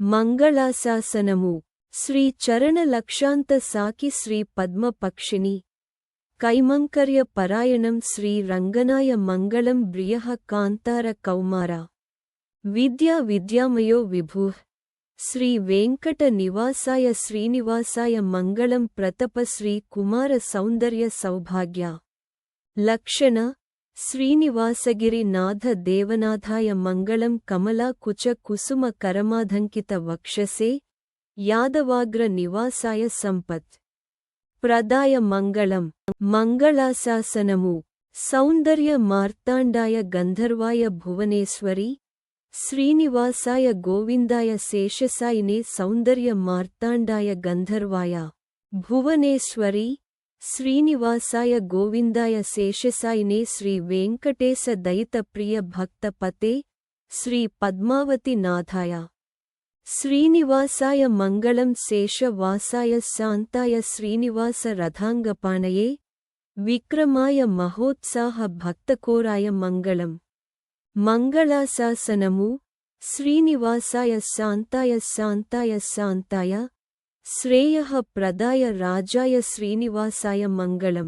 మంగళాశాసనము శ్రీ చరణ లక్షాంత సాకి శ్రీ పద్మపక్షిణి కైమంకర్య పరాయణం శ్రీ రంగనాయ మంగళం బ్రియః కాంతార కౌమార విద్యా విద్యామయో విభుః శ్రీ వెంకట నివాసాయ శ్రీనివాసాయ మంగళం ప్రతప శ్రీ కుమార సౌందర్య సౌభాగ్య లక్షణ శ్రీనివాసగిరి నాథ దేవనాథాయ మంగళం కమలా కుచ కుసుమ కరమాధంకిత వక్షసే యాదవాగ్ర నివాసాయ సంపత్ ప్రదాయ మంగళం మంగళాశాసనము సౌందర్య మార్తాండాయ గంధర్వాయ భువనేశ్వరి శ్రీనివాసాయ గోవిందాయ శేషసాయినే సౌందర్య మార్తాండాయ గంధర్వాయ భువనేశ్వరి శ్రీనివాసాయ గోవిందాయ శేషసాయినే శ్రీ వెంకటేశ దయిత ప్రియ భక్త పతే శ్రీ పద్మావతి నాథాయ శ్రీనివాసాయ మంగళం శేషవాసాయ శాంతాయ శ్రీనివాస రథాంగపాణయే విక్రమాయ మహోత్సాహ భక్తకోరాయ మంగళం మంగళాశాసనము శ్రీనివాసాయ శాంతాయ శాంతాయ శాంతాయ శ్రేయః ప్రదాయ రాజాయ శ్రీనివాసాయ మంగళం